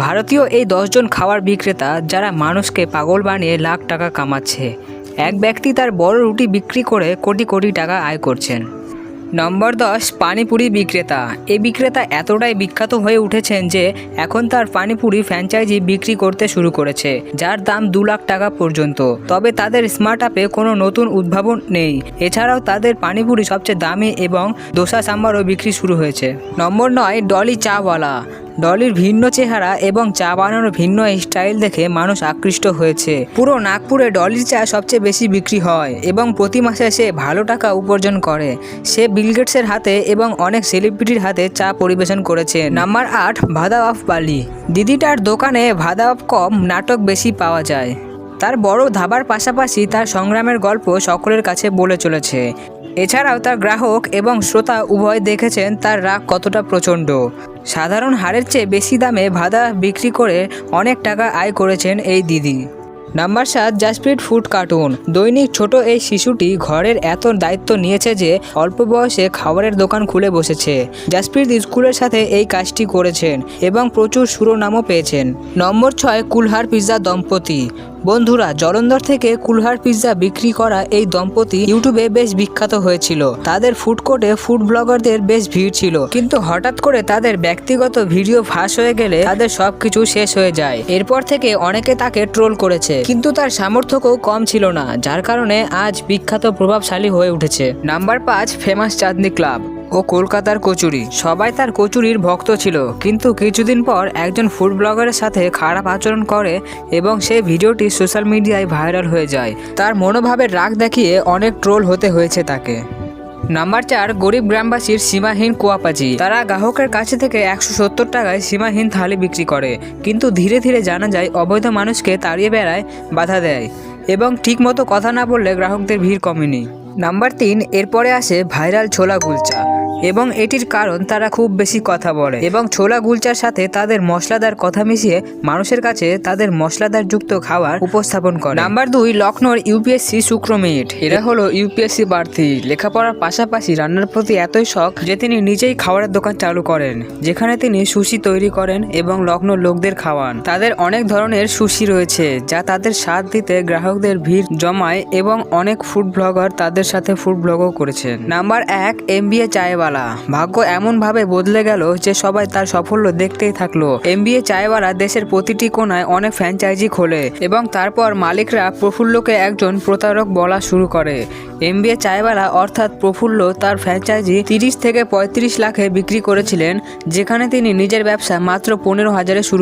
ভারতীয় এই 10 জন খাবার বিক্রেতা যারা মানুষকে পাগল বানিয়ে লাখ টাকা কামাচ্ছে। এক ব্যক্তি তার বড় রুটি বিক্রি করে কোটি কোটি টাকা আয় করছেন। নম্বর 10, পানিপুরি বিক্রেতা। এই বিক্রেতা এতটাই বিখ্যাত হয়ে উঠেছেন যে এখন তার পানিপুরি ফ্র্যাঞ্চাইজি বিক্রি করতে শুরু করেছে, যার দাম 2 লাখ টাকা পর্যন্ত। তবে তাদের স্মার্ট অ্যাপে কোনো নতুন উদ্ভাবন নেই। এছাড়াও তাদের পানিপুরি সবচেয়ে দামি এবং দোসা সাম্বারও বিক্রি শুরু হয়েছে। নম্বর 9, ডলি চাওয়ালা। ডলির ভিন্ন চেহারা এবং চা বানানোর ভিন্ন স্টাইল দেখে মানুষ আকৃষ্ট হয়েছে। পুরো নাগপুরে ডলির চা সবচেয়ে বেশি বিক্রি হয় এবং প্রতি মাসে সে ভালো টাকা উপার্জন করে। সে বিল গেটসের হাতে এবং অনেক সেলিব্রিটির হাতে চা পরিবেশন করেছে। নাম্বার 8, ভাদা অফ বালি। দিদিটার দোকানে ভাদা অফ কম নাটক বেশি পাওয়া যায়। তার বড় ধাবার পাশাপাশি তার সংগ্রামের গল্প সকলের কাছে বলে চলেছে। এছাড়াও তার গ্রাহক এবং শ্রোতা উভয় দেখেছেন তার রাগ কতটা প্রচণ্ড। সাধারণ হারের চেয়ে বেশি দামে ভাদা বিক্রি করে অনেক টাকা আয় করেছেন এই দিদি। Number 7, Jasprit food cartoon. দৈনিক ছোট এই শিশুটি ঘরের এত দায়িত্ব নিয়েছে যে অল্প বয়সে খাবারের দোকান খুলে বসেছে। জাসপ্রীত স্কুলের সাথে এই কাজটি করেছেন এবং প্রচুর শিরোনামও পেয়েছেন। নম্বর 6, কুলহার পিৎজা দম্পতি। বন্ধুরা, জলন্ধর থেকে কুলহার পিৎজা বিক্রি করা এই দম্পতি ইউটিউবে বেশ বিখ্যাত হয়েছিল। তাদের ফুড কোর্টে ফুড ব্লগারদের বেশ ভিড় ছিল, কিন্তু হঠাৎ করে তাদের ব্যক্তিগত ভিডিও ফাঁস হয়ে গেলে তাদের সবকিছু শেষ হয়ে যায়। এরপর থেকে অনেকে তাকে ট্রোল করেছে, কিন্তু তার সামর্থ্যও কম ছিল না, যার কারণে আজ বিখ্যাত প্রভাবশালী হয়ে উঠেছে। নাম্বার 5, ফেমাস চাঁদনি ক্লাব ও কলকাতার কচুরি। সবাই তার কচুরির ভক্ত ছিল, কিন্তু কিছুদিন পর একজন ফুড ব্লগারের সাথে খারাপ আচরণ করে এবং সেই ভিডিওটি সোশ্যাল মিডিয়ায় ভাইরাল হয়ে যায়। তার মনোভাবের রাগ দেখিয়ে অনেক ট্রোল হতে হয়েছে তাকে। নাম্বার 4, গরিব গ্রামবাসীর সীমাহীন কুয়াপাজি। তারা গ্রাহকের কাছে থেকে 170 টাকায় সীমাহীন থালি বিক্রি করে, কিন্তু ধীরে ধীরে জানা যায় অবৈধ মানুষকে তাড়িয়ে বেড়ায়, বাধা দেয় এবং ঠিকমতো কথা না বললে গ্রাহকদের ভিড় কমেনি। নাম্বার 3, এরপরে আসে ভাইরাল ছোলা কুলচা এবং এটির কারণ তারা খুব বেশি কথা বলে এবং ছোলা কুলচার সাথে তাদের মশলাদার কথা মিশিয়ে মানুষের কাছে তাদের মশলাদার যুক্ত খাবার উপস্থাপন করে। নাম্বার 2, লখনৌর ইউপিএসসি শুক্রমিট। এরা হলো ইউপিএসসি প্রার্থী। লেখাপড়ার পাশাপাশি রান্নার প্রতি এতই শখ যে তিনি নিজেই খাবারের দোকান চালু করেন, যেখানে তিনি সুশি তৈরি করেন এবং লখনৌর লোকদের খাওয়ান। তাদের অনেক ধরনের সুশি রয়েছে যা তাদের স্বাদ দিতে গ্রাহকদের ভিড় জমায় এবং অনেক ফুড ব্লগার তাদের সাথে ফুড ব্লগও করেছেন। Number 1, MBA chaiwala. ভাগ্য এমনভাবে বদলে গেল যে সবাই তার সাফল্য দেখতেই থাকলো। এমবিএ চায়ওয়ালা দেশের প্রতিটি কোনায় অনেক ফ্র্যাঞ্চাইজি খোলে এবং তারপর মালিকরা প্রফুল্লকে একজন প্রতারক বলা শুরু করে। এমবিএ চায়ওয়ালা অর্থাৎ প্রফুল্ল তার ফ্র্যাঞ্চাইজি 30 থেকে 35 লাখে বিক্রি করেছিলেন, যেখানে তিনি নিজের ব্যবসা মাত্র 15,000-এ শুরু